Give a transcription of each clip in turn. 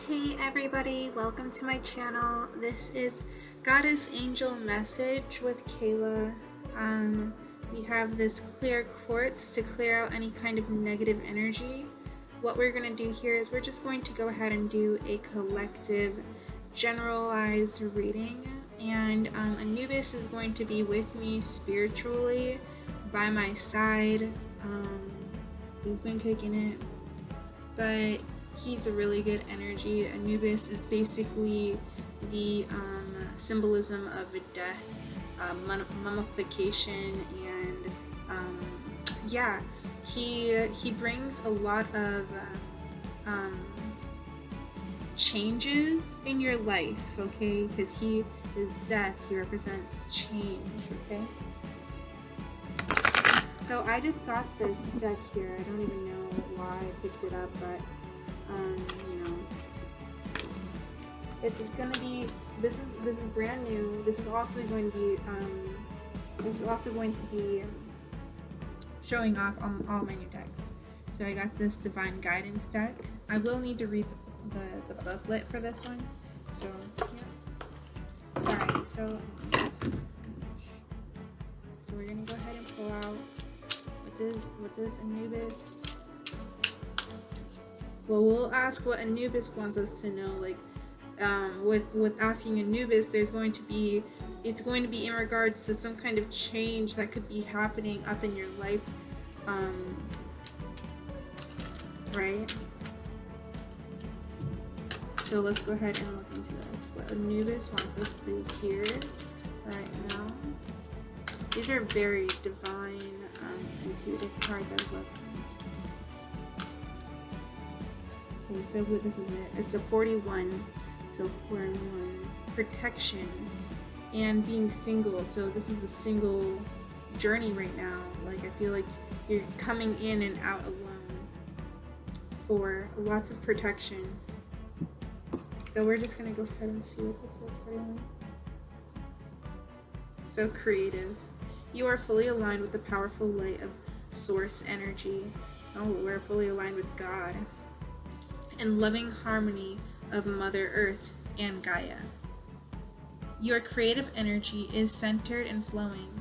Hey everybody, welcome to my channel. This is Goddess Angel Message with Kayla. We have this clear quartz to clear out any kind of negative energy. What we're going to do here is we're just going to go ahead and do a collective generalized reading, and Anubis is going to be with me spiritually by my side. We've been kicking it, but he's a really good energy. Anubis is basically the symbolism of a death, mummification, and yeah, he brings a lot of changes in your life, okay? Because he is death. He represents change, okay? So I just got this deck here. I don't even know why I picked it up, but you know, it's gonna be, this is brand new. This is also going to be showing off on all my new decks. So I got this Divine Guidance deck. I will need to read the booklet for this one. So yeah. Alright, so we're gonna go ahead and pull out what does Anubis. Well, we'll ask what Anubis wants us to know. Like, with asking Anubis, it's going to be in regards to some kind of change that could be happening up in your life, right? So let's go ahead and look into this. What Anubis wants us to hear right now. These are very divine, intuitive cards. I love them. Okay, so this is it. It's the 41. So 4 and 1. Protection and being single. So this is a single journey right now. Like, I feel like you're coming in and out alone for lots of protection. So we're just gonna go ahead and see what this is for you. So creative. You are fully aligned with the powerful light of source energy. Oh, we're fully aligned with God. And loving harmony of Mother Earth and Gaia. Your creative energy is centered and flowing.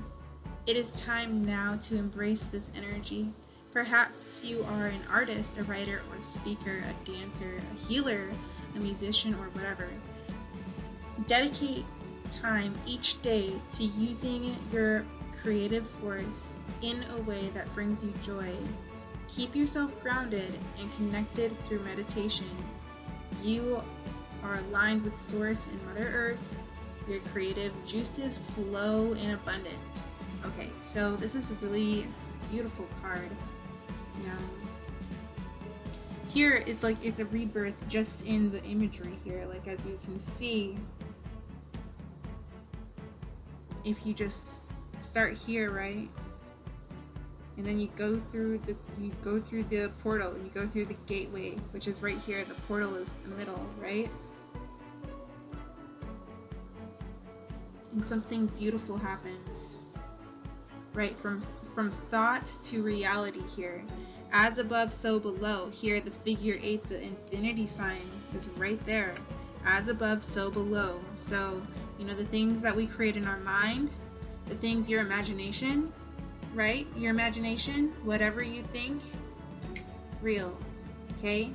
It is time now to embrace this energy. Perhaps you are an artist, a writer or speaker, a dancer, a healer, a musician, or whatever. Dedicate time each day to using your creative force in a way that brings you joy. Keep yourself grounded and connected through meditation. You are aligned with Source and Mother Earth. Your creative juices flow in abundance. Okay, so this is a really beautiful card. Here it's like it's a rebirth just in the imagery here. Like, as you can see, if you just start here, right? And then you go through the portal, you go through the gateway, which is right here. The portal is the middle, right? And something beautiful happens, right? From thought to reality here. As above, so below. Here, the figure 8, the infinity sign, is right there. As above, so below. So, you know, the things that we create in our mind, the things, your imagination, right? Your imagination, whatever you think, real, okay?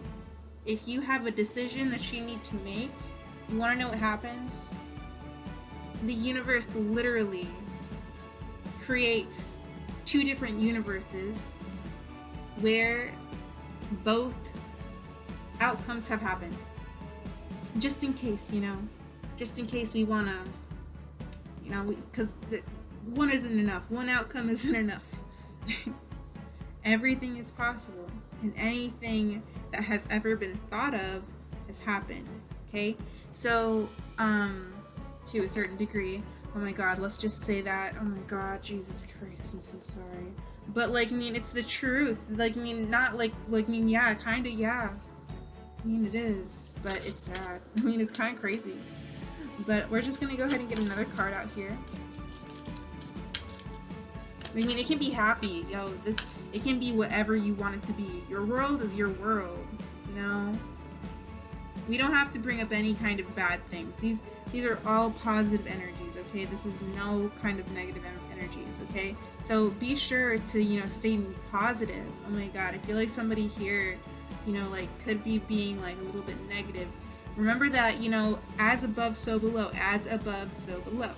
If you have a decision that you need to make, you want to know what happens? The universe literally creates 2 different universes where both outcomes have happened. Just in case, just in case we want to, because one isn't enough. One outcome isn't enough. Everything is possible, and anything that has ever been thought of has happened. Okay, so to a certain degree. Oh my God, let's just say that. Oh my God, Jesus Christ, I'm so sorry. But like, I mean, it's the truth. Like, I mean, not like, I mean, yeah, kind of, yeah. I mean, it is, but it's sad. I mean, it's kind of crazy. But we're just gonna go ahead and get another card out here. I mean, it can be happy, it can be whatever you want it to be. Your world is your world, We don't have to bring up any kind of bad things. These are all positive energies, okay? This is no kind of negative energies, okay? So be sure to, stay positive. Oh my God, I feel like somebody here, like could be being like a little bit negative. Remember that, as above, so below. As above, so below.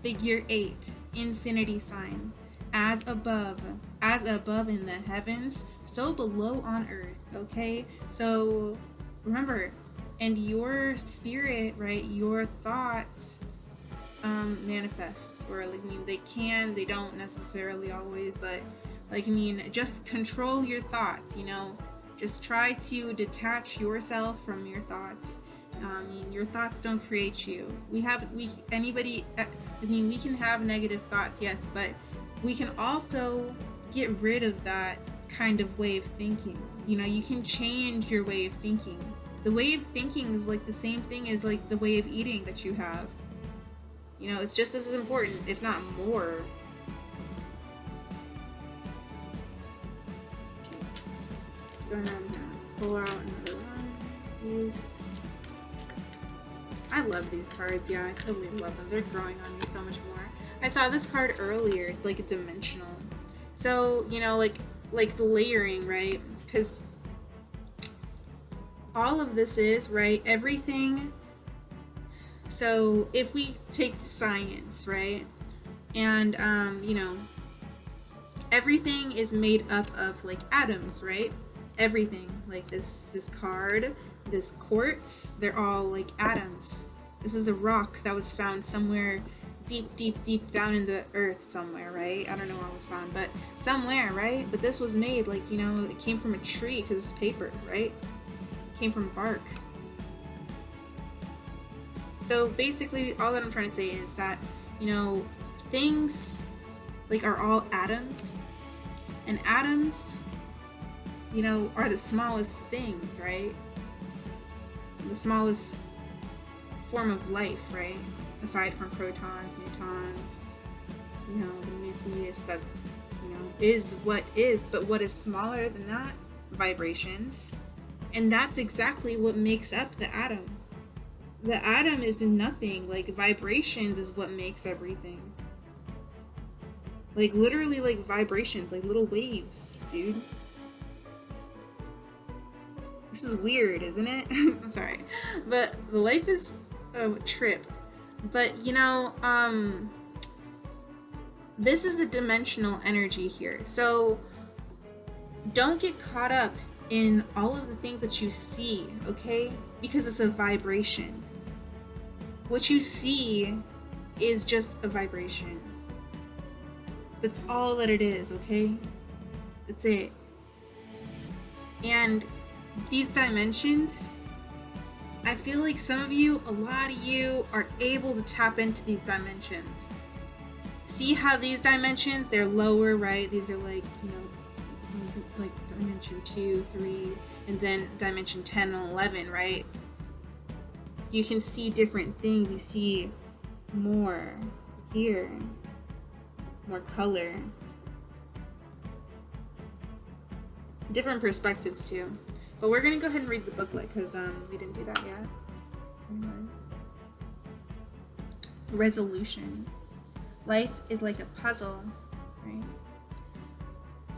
Figure 8, infinity sign. As above in the heavens, so below on earth, okay? So remember, and your spirit, right, your thoughts manifest, or they don't necessarily always, but just control your thoughts, just try to detach yourself from your thoughts. Your thoughts don't create you. We can have negative thoughts, yes, but we can also get rid of that kind of way of thinking. You can change your way of thinking. The way of thinking is like the same thing as like the way of eating that you have. It's just as important, if not more. Okay. Go ahead and pull out another one. I love these cards. Yeah, I totally love them. They're growing on me so much more. I saw this card earlier. It's like a dimensional. So, like the layering, right? Because all of this is, right? Everything. So if we take science, right? And, everything is made up of like atoms, right? Everything. Like this card, this quartz, they're all like atoms. This is a rock that was found somewhere deep down in the earth somewhere, right? I don't know where it was found, but somewhere, right? But this was made like, it came from a tree because it's paper, right? It came from bark. So basically all that I'm trying to say is that, things like are all atoms, and atoms, are the smallest things, right? The smallest form of life, right? Aside from protons, neutrons, the nucleus that, is what is. But what is smaller than that? Vibrations. And that's exactly what makes up the atom. The atom is nothing. Like, vibrations is what makes everything. Like, literally, like, vibrations, like little waves, dude. This is weird, isn't it? I'm sorry. But the life is a trip. But, this is a dimensional energy here. So, don't get caught up in all of the things that you see, okay? Because it's a vibration. What you see is just a vibration. That's all that it is, okay? That's it. And these dimensions, I feel like a lot of you are able to tap into these dimensions. See how these dimensions, they're lower, right? These are like, like dimension 2, 3, and then dimension 10 and 11, right? You can see different things. You see more here, more color, different perspectives too. But we're gonna go ahead and read the booklet because we didn't do that yet. Resolution. Life is like a puzzle, right?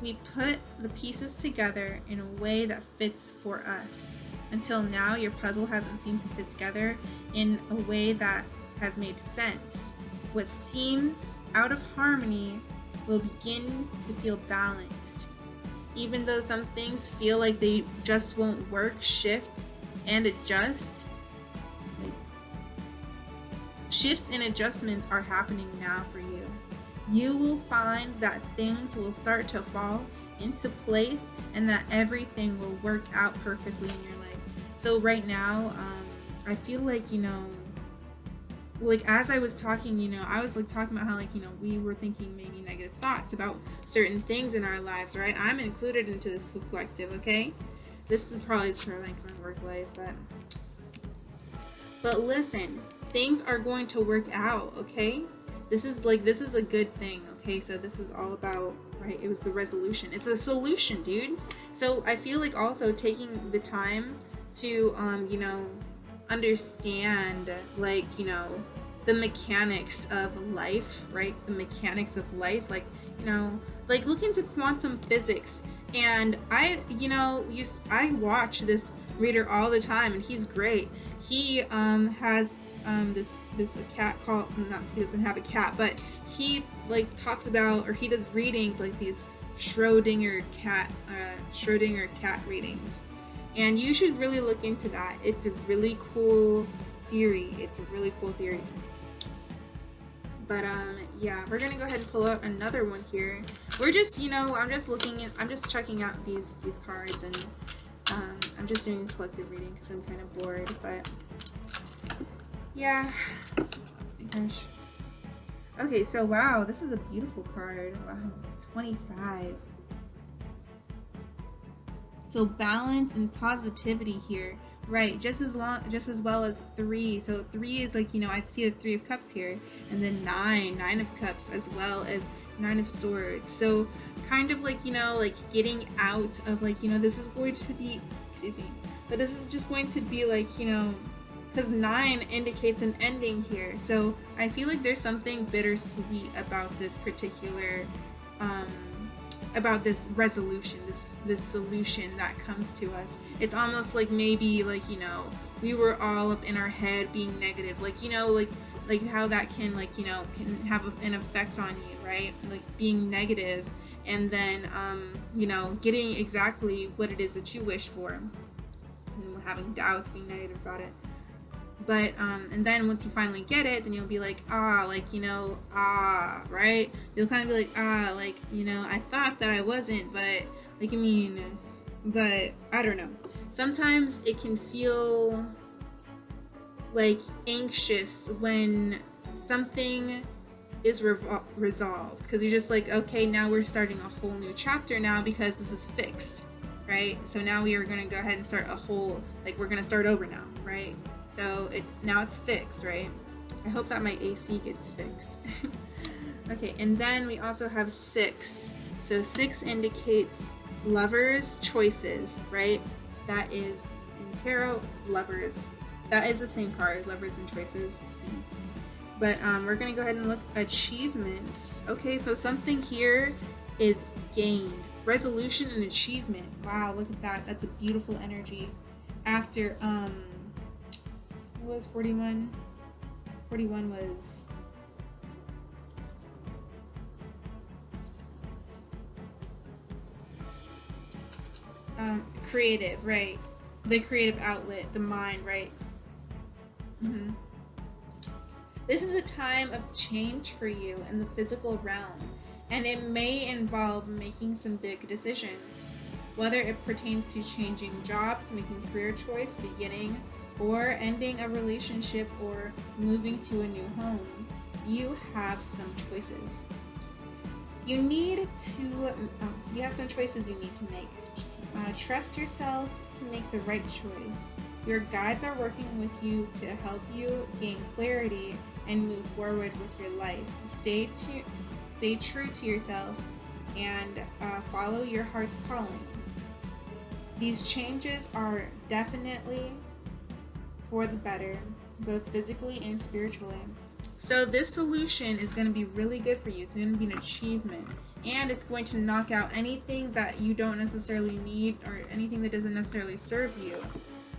We put the pieces together in a way that fits for us. Until now, your puzzle hasn't seemed to fit together in a way that has made sense. What seems out of harmony will begin to feel balanced. Even though some things feel like they just won't work, shift and adjust. Shifts and adjustments are happening now for you. You will find that things will start to fall into place and that everything will work out perfectly in your life. So right now, I feel like, like as I was talking, I was like talking about how we were thinking maybe negative thoughts about certain things in our lives, right? I'm included into this collective, okay? This is probably for like my work life, but listen, things are going to work out, okay? This is a good thing, okay? So this is all about, right? It was the resolution. It's a solution, dude. So I feel like also taking the time to understand, like, the mechanics of life, right? The mechanics of life, like, like look into quantum physics. And I watch this reader all the time, and he's great. He has this cat called, not, he doesn't have a cat, but he like talks about, or he does readings, like these Schrodinger cat readings. And you should really look into that. It's a really cool theory. But yeah, we're gonna go ahead and pull out another one here. We're just, I'm just checking out these cards, and I'm just doing a collective reading because I'm kind of bored. But yeah, oh my gosh. Okay, so wow, this is a beautiful card. Wow, 25. So balance and positivity here, right? Just as well as 3. So 3 is like, I see the 3 of Cups here, and then 9 of Cups, as well as 9 of Swords. So kind of like, like getting out of, like, this is going to be, excuse me, but this is just going to be like, because 9 indicates an ending here. So I feel like there's something bittersweet about this particular about this resolution, this solution that comes to us. It's almost like maybe, like, we were all up in our head being negative, like, like how that can, like, can have an effect on you, right? Like being negative, and then getting exactly what it is that you wish for, and having doubts, being negative about it. But and then once you finally get it, then you'll be like, right? You'll kind of be like, like, I thought that I wasn't, but like, but I don't know. Sometimes it can feel like anxious when something is resolved, because you're just like, okay, now we're starting a whole new chapter now because this is fixed, right? So now we are going to go ahead and start we're going to start over now, right? So it's fixed, right? I hope that my AC gets fixed. Okay, and then we also have 6. So 6 indicates lovers' choices, right? That is in tarot, lovers. That is the same card, lovers and choices. But we're gonna go ahead and look at achievements. Okay, so something here is gained. Resolution and achievement. Wow, look at that. That's a beautiful energy. After what was 41? 41 was creative, right? The creative outlet, the mind, right? Mm-hmm. This is a time of change for you in the physical realm, and it may involve making some big decisions, whether it pertains to changing jobs, making career choice, beginning or ending a relationship, or moving to a new home. You have some choices. You have some choices you need to make. Trust yourself to make the right choice. Your guides are working with you to help you gain clarity and move forward with your life. Stay true to yourself and follow your heart's calling. These changes are definitely for the better, both physically and spiritually. So this solution is going to be really good for you. It's going to be an achievement, and it's going to knock out anything that you don't necessarily need, or anything that doesn't necessarily serve you.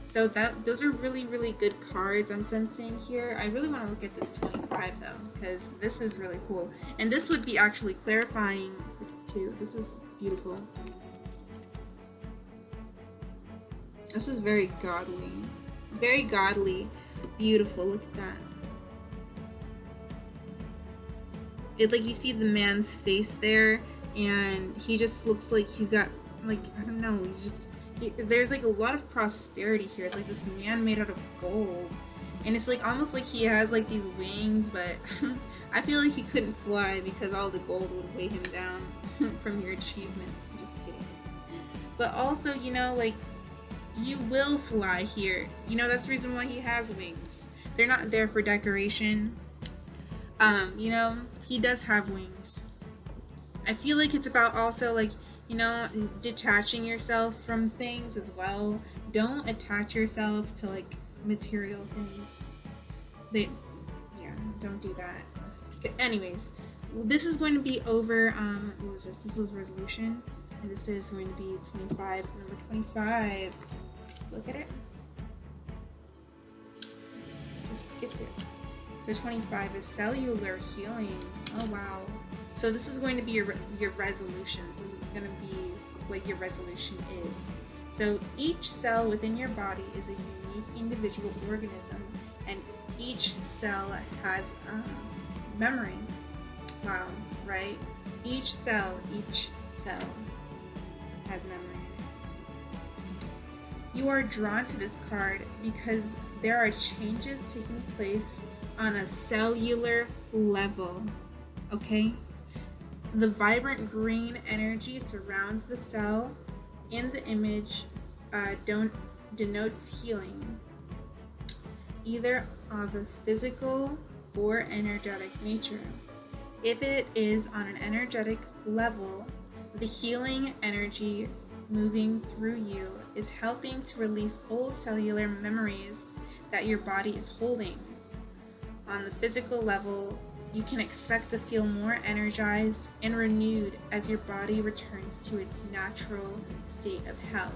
So those are really, really good cards I'm sensing here. I really want to look at this 25 though, because this is really cool, and this would be actually clarifying too. This is beautiful. This is very godly. Very godly. Beautiful. Look at that. It, like, you see the man's face there, and he just looks like he's got, like, I don't know, there's like a lot of prosperity here. It's like this man made out of gold, and it's like almost like he has like these wings, but I feel like he couldn't fly because all the gold would weigh him down from your achievements. Just kidding. But also, like, you will fly here. That's the reason why he has wings. They're not there for decoration. He does have wings. I feel like it's about also, like, detaching yourself from things as well. Don't attach yourself to like material things. Yeah, don't do that. Okay, anyways, this is going to be over. What was this? This was resolution, and this is going to be 25. Number 25. Look at it. Just skipped it. So 25 is cellular healing. Oh wow. So this is going to be your resolution. This is going to be what your resolution is. So each cell within your body is a unique individual organism, and each cell has memory. Wow, right? Each cell has memory. You are drawn to this card because there are changes taking place on a cellular level, okay? The vibrant green energy surrounds the cell in the image denotes healing, either of a physical or energetic nature. If it is on an energetic level, the healing energy moving through you is helping to release old cellular memories that your body is holding. On the physical level, you can expect to feel more energized and renewed as your body returns to its natural state of health.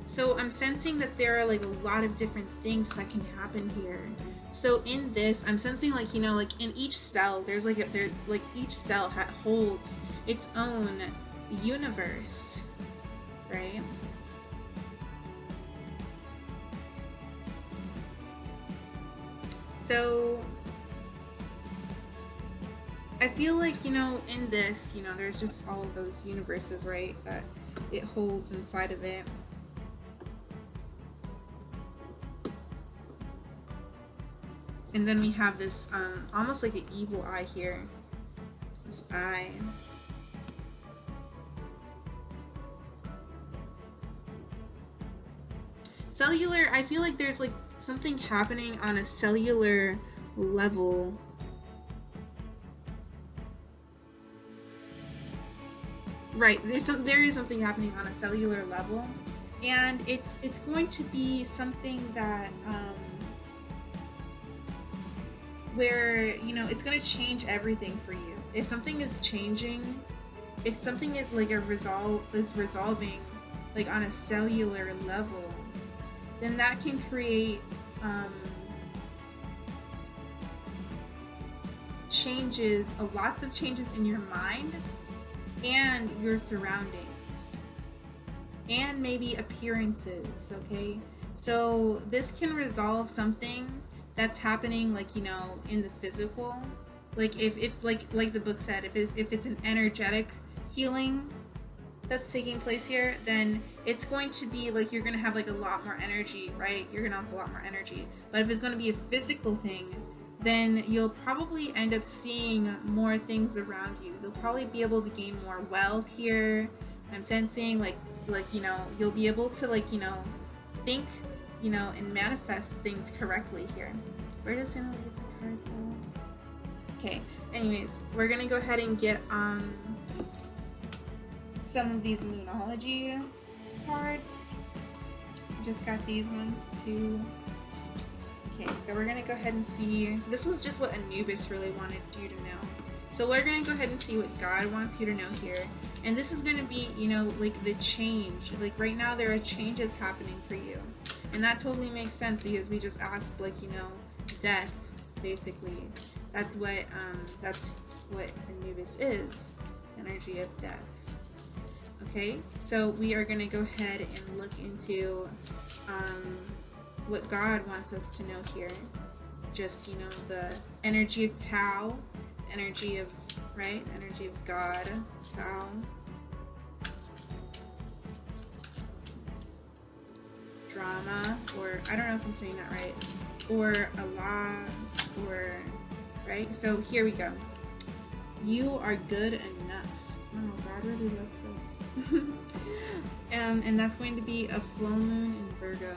So I'm sensing that there are like a lot of different things that can happen here. So in this, I'm sensing like, like in each cell, there's like each cell holds its own universe, right? So I feel like, in this, there's just all of those universes, right, that it holds inside of it. And then we have this almost like an evil eye here. This eye. Cellular, I feel like there's like something happening on a cellular level. Right, there is something happening on a cellular level, and it's going to be something that where it's going to change everything for you. If something is changing, if something is like resolving like on a cellular level, then that can create changes, lots of changes in your mind and your surroundings, and maybe appearances, okay? So this can resolve something that's happening, like, in the physical. Like if like the book said, if it's an energetic healing that's taking place here, then it's going to be like you're going to have like a lot more energy, right? You're going to have a lot more energy. But if it's going to be a physical thing, then you'll probably end up seeing more things around you. You'll probably be able to gain more wealth here. I'm sensing like you'll be able to think, and manifest things correctly here. Where does get the card go? Okay, anyways, we're gonna go ahead and get some of these Moonology cards. Just got these ones too. Okay, so we're gonna go ahead and see. This was just what Anubis really wanted you to know. So we're gonna go ahead and see what God wants you to know here. And this is gonna be, like the change. Like right now there are changes happening for you. And that totally makes sense because we just asked death, basically. That's what Anubis is. Energy of death. Okay, so we are gonna go ahead and look into what God wants us to know here. Just, the energy of Tao, energy of God, Tao. Drama, or I don't know if I'm saying that right, or Allah, or, right? So here we go. You are good enough. Oh, God really loves us. And that's going to be a full moon in Virgo.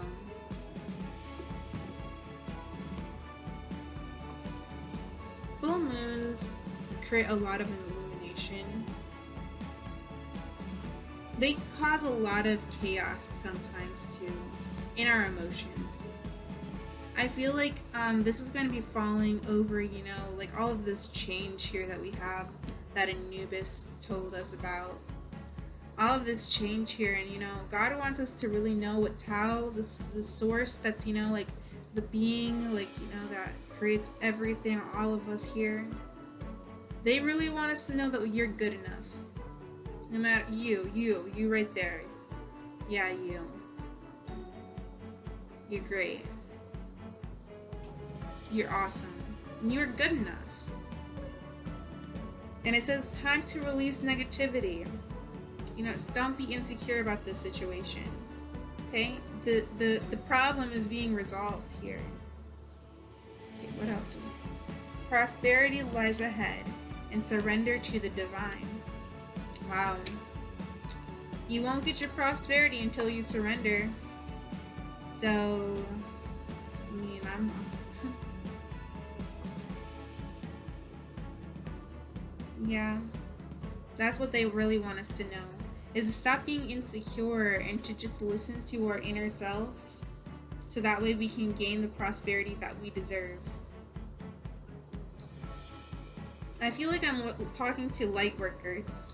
Full moons create a lot of illumination. they cause a lot of chaos sometimes too in our emotions. I feel like this is going to be falling over, like all of this change here that we have that Anubis told us about. All of this change here, and God wants us to really know what Tao, the source that's, like the being, like, that creates everything, all of us here. They really want us to know that you're good enough. No matter you right there. Yeah, you. You're great. You're awesome. You're good enough. And it says time to release negativity. Don't be insecure about this situation. Okay? The problem is being resolved here. Okay, what else? Prosperity lies ahead and surrender to the divine. Wow. You won't get your prosperity until you surrender. So, I'm yeah. That's what they really want us to know. Is to stop being insecure and to just listen to our inner selves, so that way we can gain the prosperity that we deserve. I feel like I'm talking to light workers.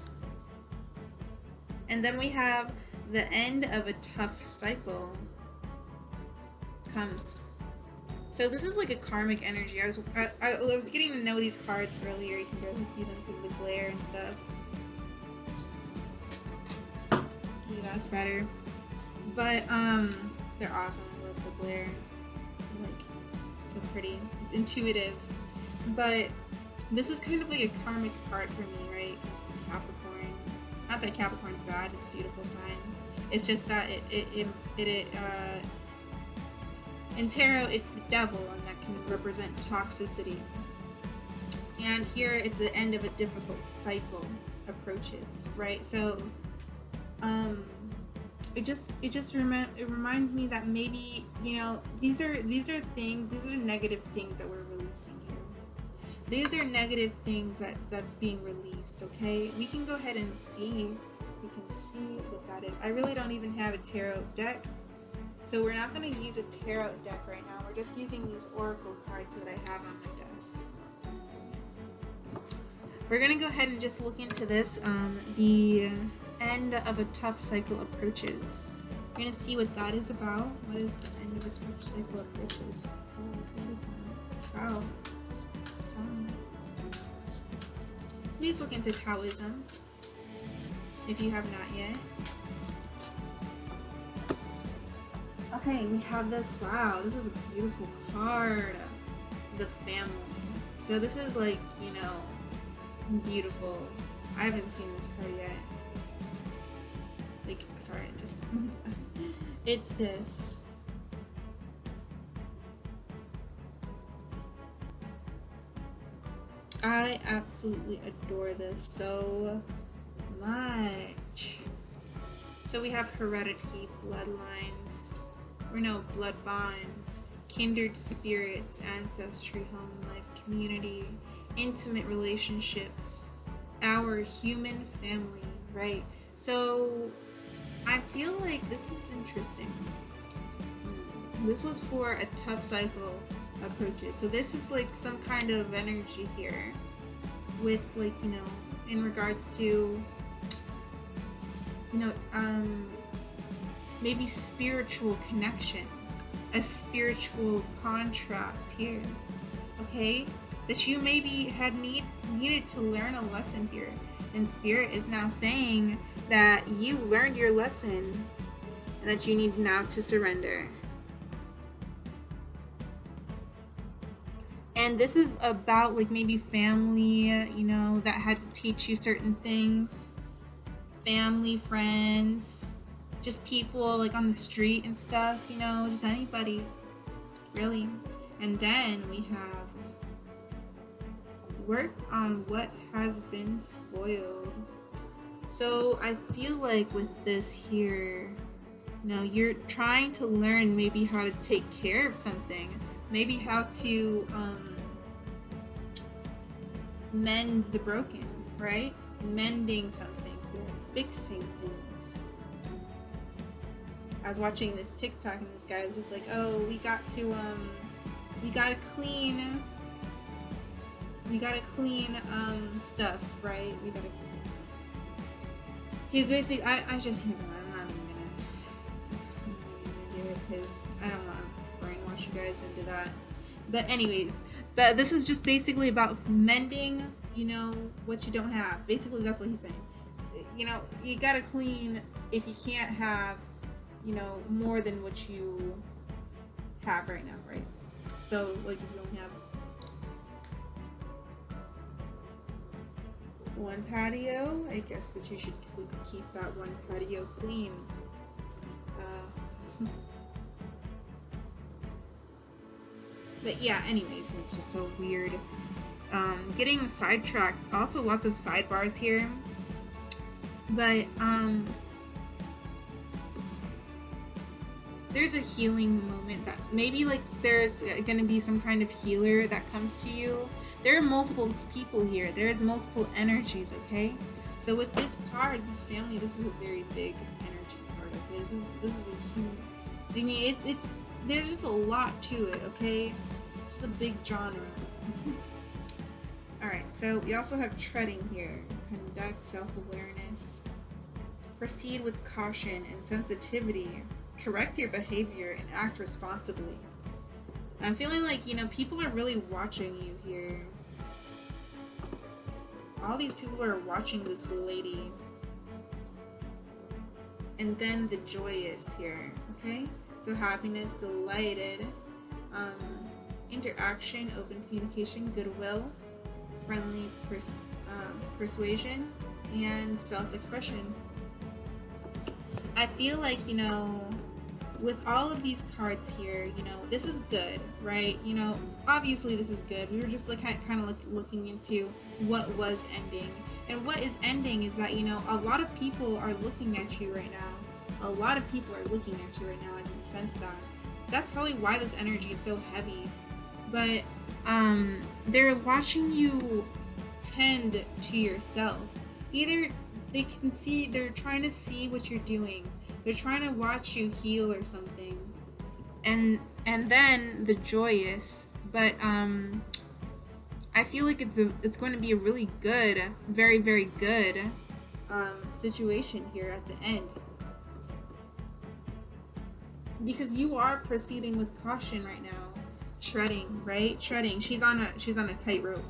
And then we have the end of a tough cycle comes. So this is like a karmic energy. I was getting to know these cards earlier. You can barely see them because of the glare and stuff. Yeah, that's better. But they're awesome. I love the glare. Like, so pretty. It's intuitive. But this is kind of like a karmic card for me, right? It's Capricorn. Not that Capricorn's bad. It's a beautiful sign. It's just that in tarot, it's the devil, and that can represent toxicity. And here, it's the end of a difficult cycle approaches, right? So, it reminds me that maybe, these are negative things that we're releasing here. These are negative things that's being released. Okay, we can go ahead and see. We can see what that is. I really don't even have a tarot deck. So we're not going to use a tarot deck right now. We're just using these oracle cards that I have on my desk. We're going to go ahead and just look into this. The end of a tough cycle approaches. We're going to see what that is about. What is the end of a tough cycle approaches? Oh, what is that? Wow. Please look into Taoism if you have not yet. Okay, we have this. Wow, this is a beautiful card. The family. So this is like, beautiful. I haven't seen this card yet. Like, sorry, it's this. I absolutely adore this so much. So we have heredity, bloodlines, blood bonds, kindred spirits, ancestry, home life, community, intimate relationships, our human family, right? So I feel like this is interesting. This was for a tough cycle approaches. So this is like some kind of energy here with like, in regards to, maybe spiritual connections, a spiritual contract here, okay? That you maybe had needed to learn a lesson here. And Spirit is now saying that you learned your lesson and that you need now to surrender. And this is about like maybe family, that had to teach you certain things. Family, friends, just people like on the street and stuff, just anybody, really. And then we have work on what has been spoiled. So I feel like with this here, you're trying to learn maybe how to take care of something, maybe how to mend the broken, right? Mending something, fixing things. I was watching this TikTok and this guy was just like, oh, we gotta clean stuff, right? He's basically, I just never mind, I'm not even gonna do it because I don't want to brainwash you guys into that. But anyways, but this is just basically about mending, what you don't have. Basically, that's what he's saying. You gotta clean if you can't have, more than what you have right now, right? So, like, if you only have one patio, I guess that you should keep that one patio clean. But yeah, anyways, it's just so weird. Getting sidetracked. Also, lots of sidebars here. But there's a healing moment that maybe like there's gonna be some kind of healer that comes to you. There are multiple people here. There's multiple energies, okay? So with this card, this family, this is a very big energy card, okay? This is a huge, I mean, it's there's just a lot to it, okay? It's just a big genre. Alright, so we also have treading here. Conduct self-awareness. Proceed with caution and sensitivity. Correct your behavior and act responsibly. I'm feeling like, people are really watching you here. All these people are watching this lady. And then the joyous here, okay? So happiness, delighted, interaction, open communication, goodwill, friendly persuasion, and self-expression. I feel like, with all of these cards here, this is good, right? Obviously this is good. We were just like kind of looking into what was ending. And what is ending is that, a lot of people are looking at you right now. A lot of people are looking at you right now. I can sense that. That's probably why this energy is so heavy. But they're watching you tend to yourself. Either they're trying to see what you're doing. They're trying to watch you heal or something. And then the joyous, but I feel like it's going to be a really good, very, very good situation here at the end. Because you are proceeding with caution right now. Treading, right? Treading. She's on a tightrope.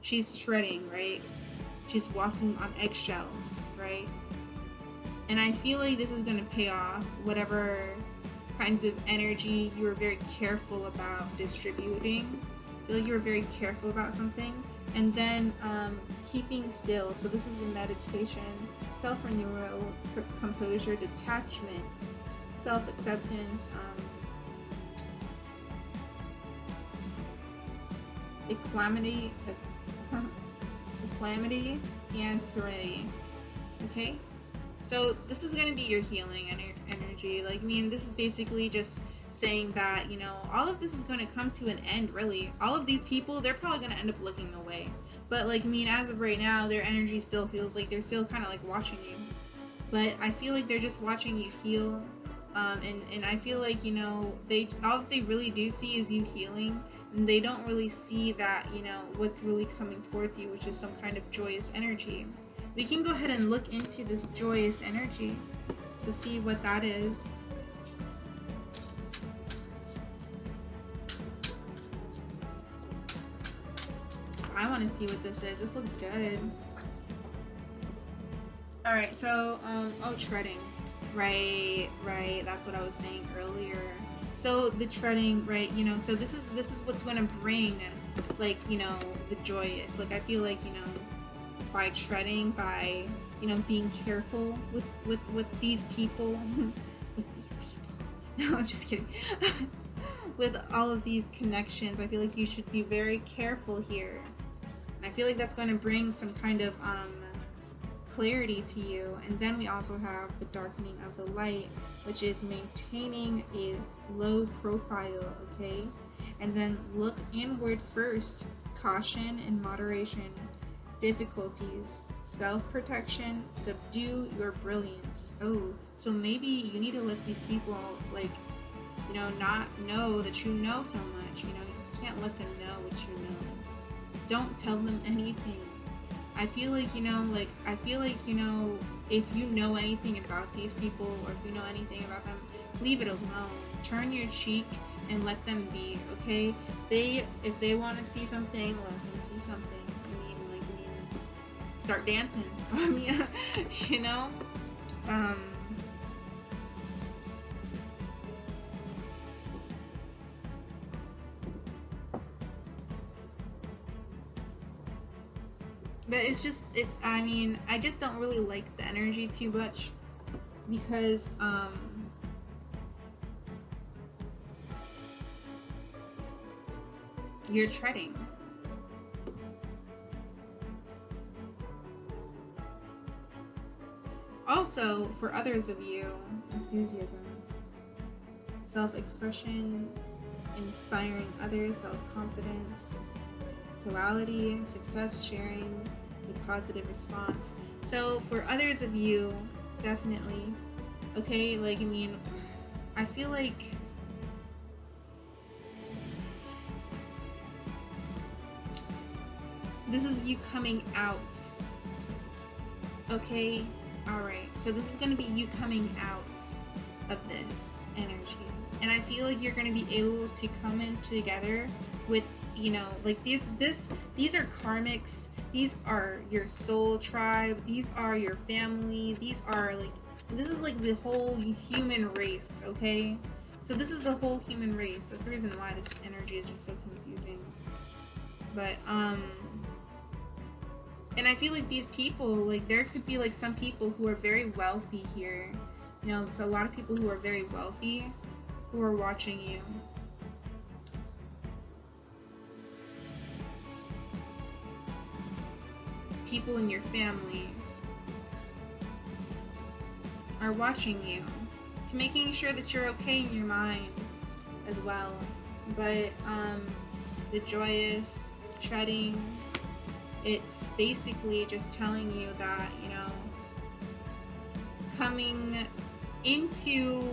She's treading, right? She's walking on eggshells, right? And I feel like this is going to pay off. Whatever kinds of energy you were very careful about distributing. I feel like you were very careful about something. And then keeping still. So this is a meditation. Self-renewal, composure, detachment, self-acceptance, equanimity, and serenity. Okay? So this is going to be your healing energy. Like, this is basically just saying that, all of this is going to come to an end, really. All of these people, they're probably going to end up looking away. But, as of right now, their energy still feels like they're still kind of, watching you. But I feel like they're just watching you heal. And I feel like, all that they really do see is you healing. And they don't really see that, what's really coming towards you, which is some kind of joyous energy. We can go ahead and look into this joyous energy to see what that is. So I want to see what this is. This looks good. Alright, so, treading. Right, that's what I was saying earlier. So the treading, right, so this is what's going to bring, the joyous. I feel like, by treading, by, being careful with these people, no, just kidding, with all of these connections, I feel like you should be very careful here. And I feel like that's going to bring some kind of, clarity to you. And then we also have the darkening of the light, which is maintaining a low profile, okay? And then look inward first, caution and moderation, difficulties, self-protection, subdue your brilliance. Oh, so maybe you need to let these people, like, not know that you know so much. You can't let them know what you know. Don't tell them anything. I feel like, if you know anything about these people, or if you know anything about them, leave it alone. Turn your cheek and let them be, okay? If they want to see something, let them see something. Start dancing. But I just don't really like the energy too much, because you're treading. Also, for others of you, enthusiasm, self-expression, inspiring others, self-confidence, duality, success, sharing, a positive response. So for others of you, definitely, okay, I feel like this is you coming out, okay? Alright, so this is going to be you coming out of this energy. And I feel like you're going to be able to come in together with, these are karmics. These are your soul tribe. These are your family. This is like the whole human race, okay? So this is the whole human race. That's the reason why this energy is just so confusing. But, and I feel like these people, there could be some people who are very wealthy here. So a lot of people who are very wealthy who are watching you. People in your family are watching you. It's making sure that you're okay in your mind as well. But the joyous treading, it's basically just telling you that, coming into,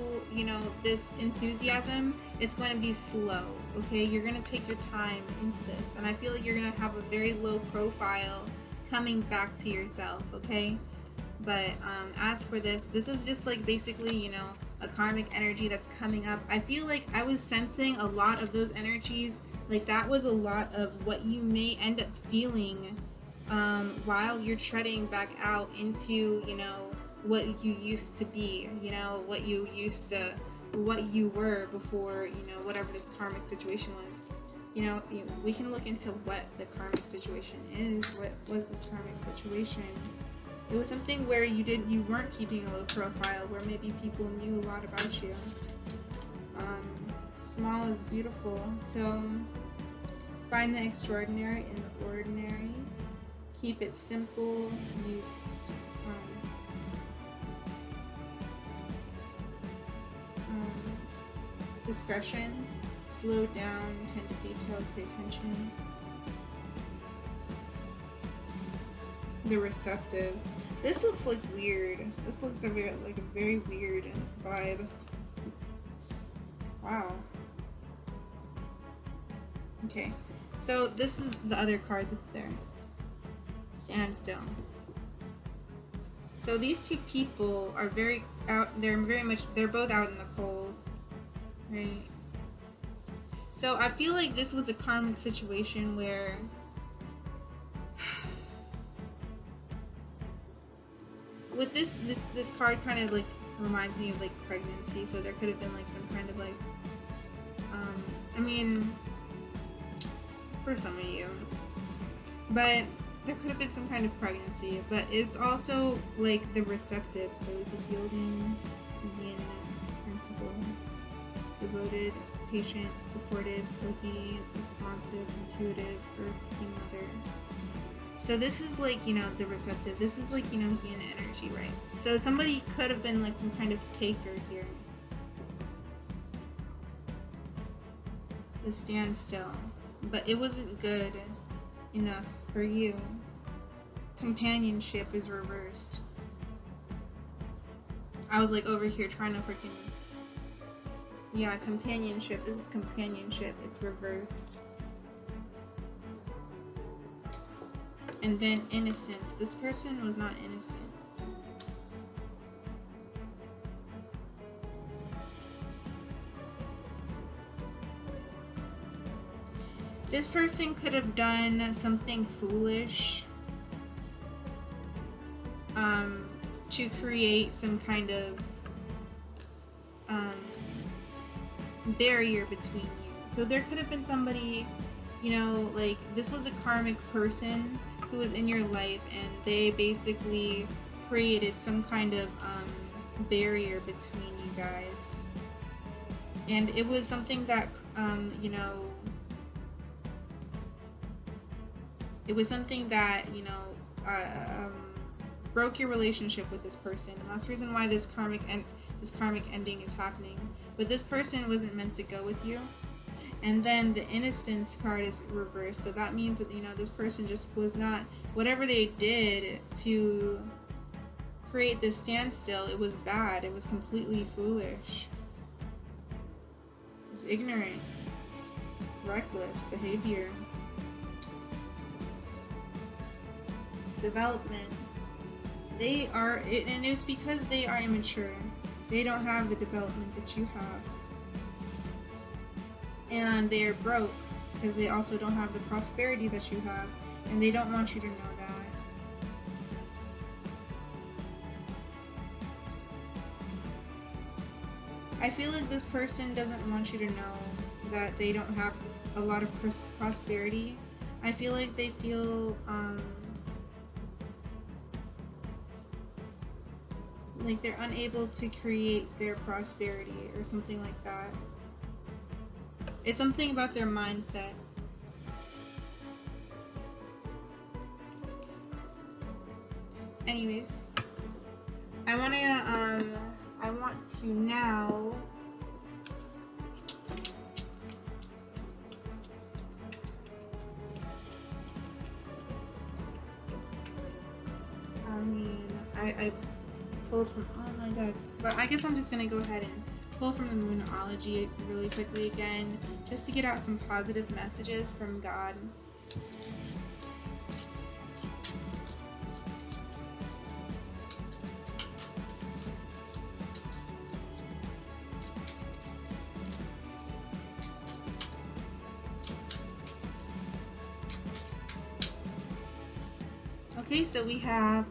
this enthusiasm, it's going to be slow, okay? You're going to take your time into this. And I feel like you're going to have a very low profile coming back to yourself, okay? But as for this is just basically, a karmic energy that's coming up. I feel like I was sensing a lot of those energies. That was a lot of what you may end up feeling while you're treading back out into, what you used to be, what you were before, whatever this karmic situation was. We can look into what the karmic situation is. What was this karmic situation? It was something where you weren't keeping a low profile, where maybe people knew a lot about you. Small is beautiful. So find the extraordinary in the ordinary. Keep it simple. Use discretion. Slow down. Tend to details. Pay attention. The receptive. This looks weird. This looks like a very weird vibe. Wow. Okay, so this is the other card that's there. Stand still. So these two people are very out. They're both out in the cold, right? So I feel like this was a karmic situation where with this card kind of reminds me of pregnancy. So there could have been some kind of for some of you, but there could have been some kind of pregnancy. But it's also the receptive. So the yielding, yin principle, devoted, patient, supportive, obedient, responsive, intuitive, earthly mother. So this is the receptive. This is yin energy, right? So somebody could have been some kind of taker here. The standstill, but it wasn't good enough for you. companionship is reversed. I was like over here trying to freaking... Yeah, companionship. This is companionship. It's reversed. And then innocence. This person was not innocent. This person could have done something foolish to create some kind of barrier between you. So there could have been somebody, you know, like this was a karmic person who was in your life, and they basically created some kind of barrier between you guys. And it was something that, you know, it was something that, you know, broke your relationship with this person. And that's the reason why this karmic ending is happening. But this person wasn't meant to go with you. And then the innocence card is reversed. So that means that, you know, this person just was not, whatever they did to create this standstill, it was bad. It was completely foolish. It was ignorant, reckless behavior. Development. They are, and it's because they are immature. They don't have the development that you have. And they are broke because they also don't have the prosperity that you have, and they don't want you to know that. I feel like this person doesn't want you to know that they don't have a lot of prosperity. I feel like they feel like they're unable to create their prosperity or something like that. It's something about their mindset. Anyways, I want to now I pulled from, oh my god, but I guess I'm just gonna go ahead and pull from the Moonology really quickly again, just to get out some positive messages from God. Okay, so we have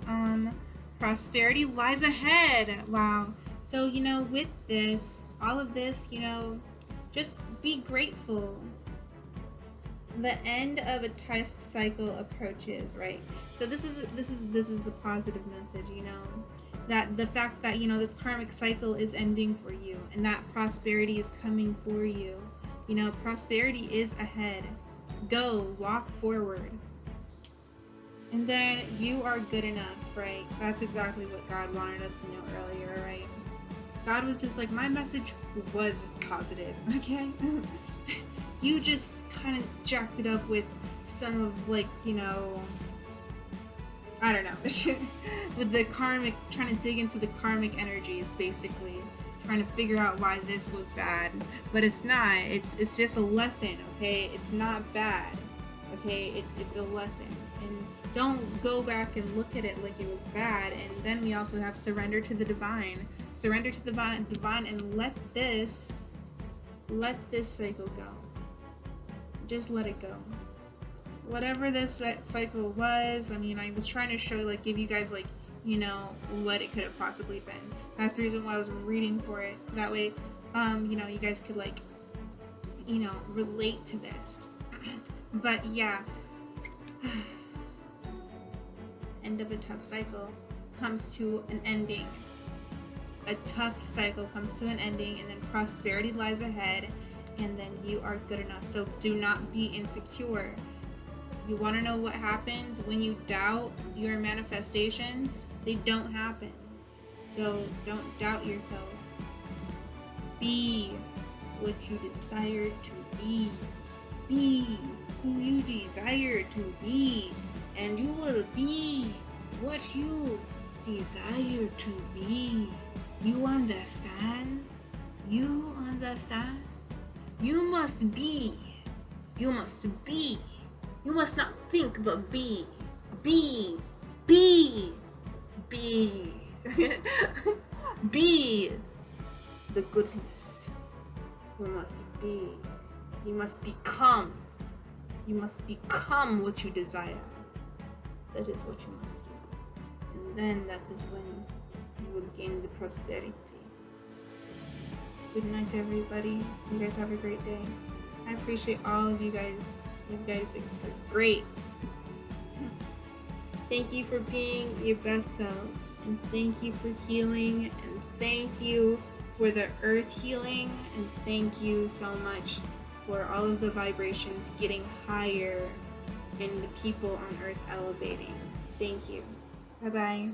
prosperity lies ahead. Wow. So, you know, with this, all of this, you know, just be grateful. The end of a tough cycle approaches, right? So this is the positive message, you know, that the fact that, you know, this karmic cycle is ending for you, and that prosperity is coming for you. You know, prosperity is ahead. Go, walk forward. And then you are good enough, right? That's exactly what God wanted us to know earlier, right? God was just like, my message was positive, okay? You just kind of jacked it up with some of, like, you know, I don't know, with the karmic, trying to dig into the karmic energies, basically, trying to figure out why this was bad. But it's not. It's just a lesson, okay? It's not bad, okay? It's a lesson. And don't go back and look at it like it was bad. And then we also have surrender to the divine. Surrender to the divine, and let this cycle go. Just let it go. Whatever this cycle was, I mean, I was trying to show, like, give you guys, like, you know, what it could have possibly been. That's the reason why I was reading for it. So that way, you know, you guys could, like, you know, relate to this. But yeah. End of a tough cycle comes to an ending. A tough cycle comes to an ending, and then prosperity lies ahead, and then you are good enough. So do not be insecure. You want to know what happens when you doubt your manifestations? They don't happen. So don't doubt yourself. Be what you desire to be. Be who you desire to be. and you will be what you desire to be. You understand? You understand? You must be. You must be. You must not think, but be. Be. Be. Be. Be the goodness. You must be. You must become. You must become what you desire. That is what you must do. And then that is when you will gain the prosperity. Good night, everybody. You guys have a great day. I appreciate all of you guys. You guys are great. Thank you for being your best selves. And thank you for healing. And thank you for the earth healing. And thank you so much for all of the vibrations getting higher and the people on earth elevating. Thank you. Bye-bye.